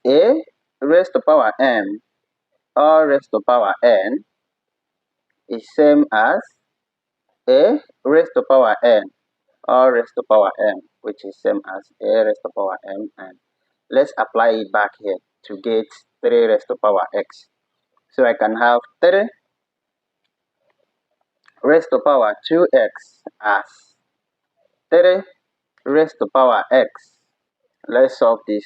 a raised to power m or raised to power n is same as a raised to power n or raised to power m, which is same as a raised to power m, and let's apply it back here to get 3 raised to power x. So I can have 3 raised to power 2x as 3 raised to power x. Let's solve this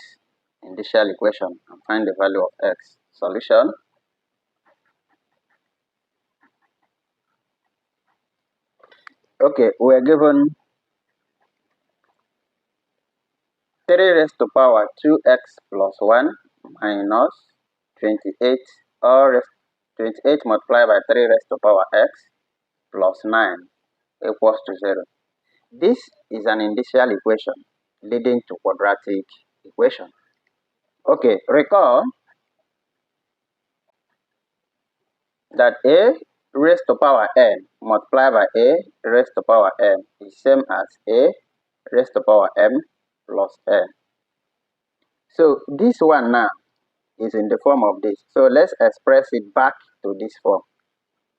initial equation and find the value of x. Solution. Okay, we are given 3 raised to power 2x plus 1 minus 28 or 28 multiplied by 3 raised to power x plus 9 equals to 0. This is an initial equation leading to quadratic equation. Okay, recall that a raised to power n multiplied by a raised to power m is same as a raised to power m plus n. So this one now is in the form of this. So let's express it back to this form.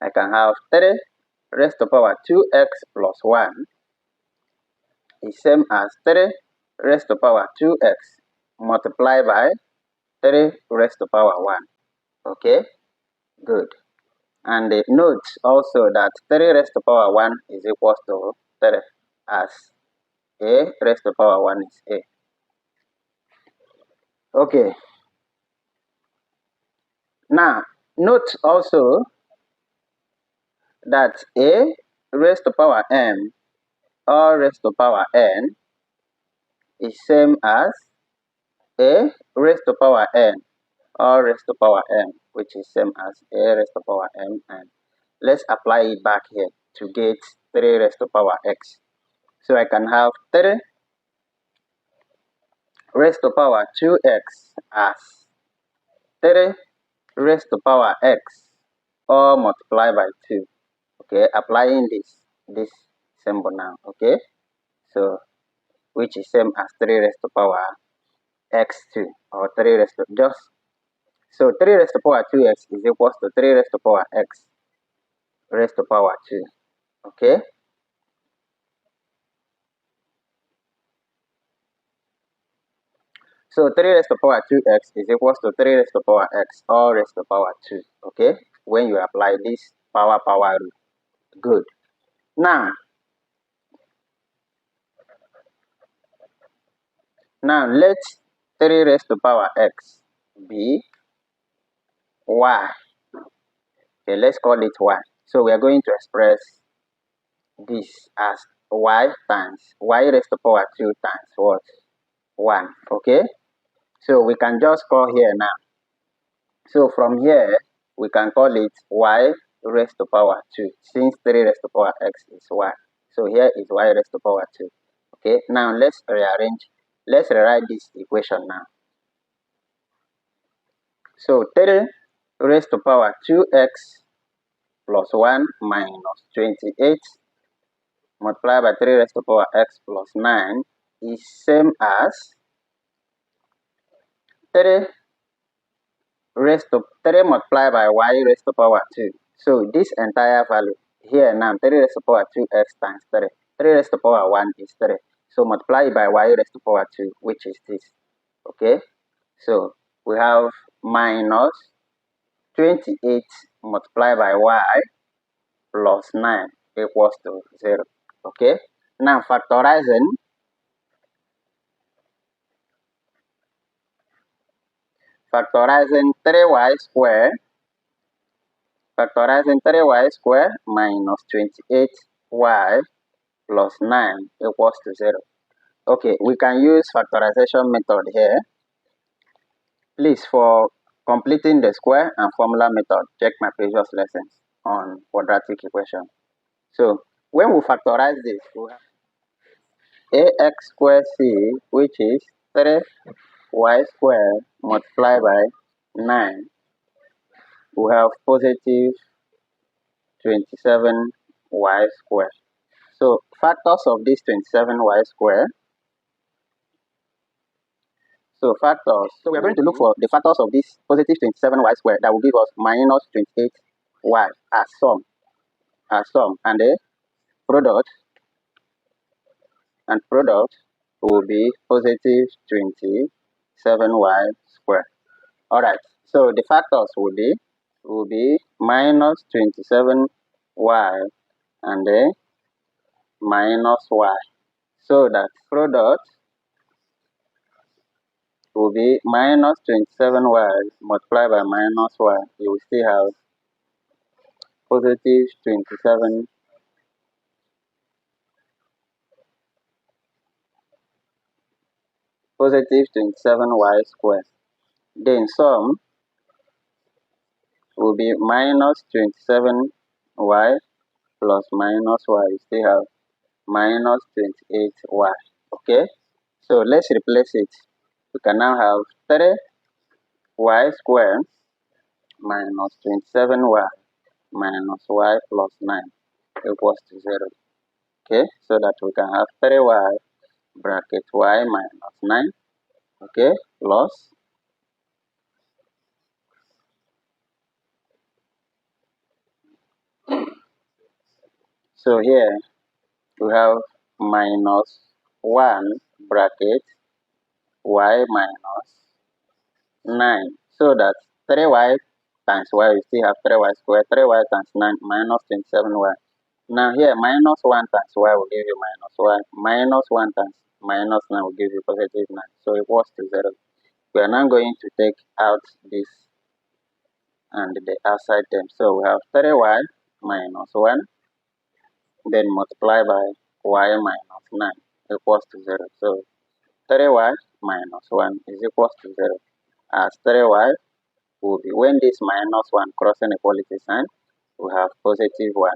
I can have 3 raised to power 2x plus 1 is same as 3 raised to power 2x multiplied by 3 raised to power 1. Okay, good. And note also that 3 raised to power 1 is equals to 3 as a raised to power 1 is a. Okay. Now, note also that a raised to power m or raised to power n is same as a raised to power n or raised to power m, which is same as a raised to power m, and let's apply it back here to get 3 raised to power x. So I can have 3 raised to power 2x as 3 raised to power x or multiply by 2. Okay, applying this symbol now. Okay, so which is same as 3 raised to power x2 or 3 raised to just so 3 raised to power 2x is equals to 3 raised to power x raised to power 2. Okay, so 3 raised to power 2x is equals to 3 raised to power x or raised to power 2. Okay, when you apply this power rule. Good. Now let 3 raised to power x be y. Okay, let's call it y. So we are going to express this as y times y raised to power 2 times what? 1. Okay, so we can just call here now. So from here, we can call it y raised to power 2, since 3 raised to power x is y. So here is y raised to power 2. Okay, now let's rewrite this equation now. So 3 raised to power 2x plus 1 minus 28 multiplied by 3 raised to power x plus 9 is same as 3 raised to 3 multiplied by y raised to power 2. So this entire value here now 3 raised to power 2x times 3. 3 raised to power 1 is 3. So multiply by y raised to power 2, which is this. Okay, so we have minus 28 multiplied by y plus 9 equals to 0. Okay, now factorizing 3y squared, factorizing 3y squared minus 28y plus 9 equals to 0. Okay, we can use factorization method here. Please, for completing the square and formula method, check my previous lessons on quadratic equation. So when we factorize this, we have ax squared c, which is 3y squared multiplied by 9. We have positive 27y squared. So factors of this 27y squared. So factors. So we are going to look for the factors of this positive 27y squared that will give us minus 28y as sum. And the product will be positive 27y squared. Alright, so the factors will be minus 27y and the minus y. So that product will be minus 27y multiplied by minus y. You will still have positive 27y squared. Then sum will be minus 27y plus minus y. You still have minus 28y. Okay, so let's replace it. We can now have 3y squared minus 27y minus y plus 9 equals to 0. Okay, so that we can have 3y bracket y minus 9, okay, plus so here we have minus 1 bracket y minus 9. So that 3y times y, we still have 3y squared, 3y times 9 minus 27y. Now here minus 1 times y will give you minus y, minus 1 times minus 9 will give you positive 9. So equals to 0. We are now going to take out this and the outside term. So we have 3y minus 1, then multiply by y minus 9 equals to 0. So 3y minus 1 is equals to 0. As 3y will be, when this minus 1 crossing equality sign, we have positive 1.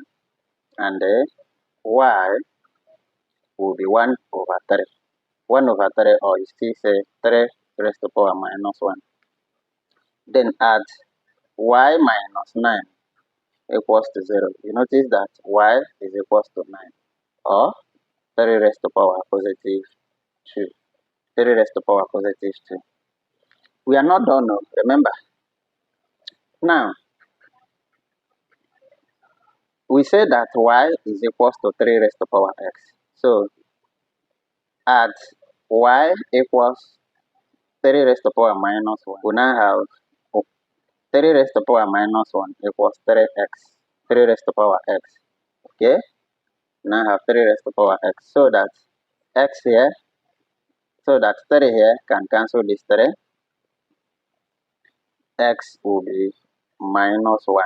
And the y will be 1 over 3. 1 over 3, or you still say 3 raised to the power minus 1. Then add y minus 9 equals to 0. You notice that y is equals to 9, or 3 raised to the power positive 2. 3 raised to the power positive 2. We are not done, no, remember. Now, we say that y is equals to 3 raised to the power x. So, add y equals 3 raised to the power minus 1. We now have 3 raised to the power minus 1 equals 3x. 3 raised to the power x. Okay? Now have 3 raised to the power x. So that x here, so that 3 here can cancel this 3. X will be minus 1.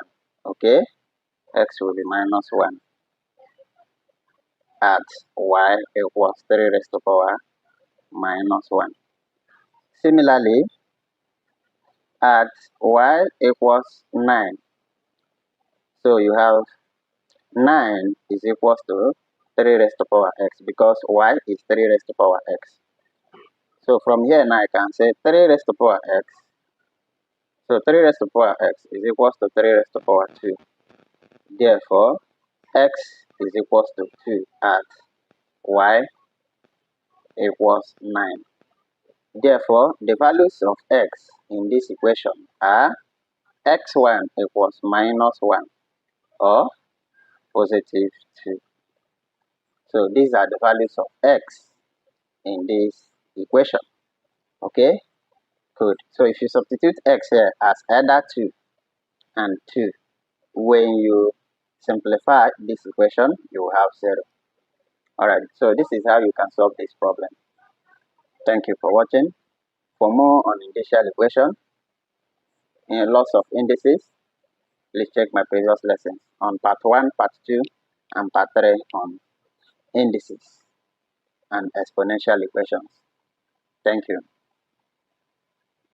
Okay? X will be minus 1 at y equals 3 raised to the power minus 1. Similarly, at y equals 9. So you have 9 is equals to 3 raised to the power x, because y is 3 raised to the power x. So from here now I can say 3 raised to the power x. So 3 raised to the power x is equals to 3 raised to the power 2. Therefore, x is equals to 2 at y equals 9. Therefore, the values of x in this equation are x1 equals minus 1 or positive 2. So these are the values of x in this equation. Okay, good. So if you substitute x here as either 2 and 2, when you simplify this equation, you will have 0. Alright, so this is how you can solve this problem. Thank you for watching. For more on indicial equation and lots of indices, please check my previous lessons on part 1, part 2, and part 3 on indices and exponential equations. Thank you.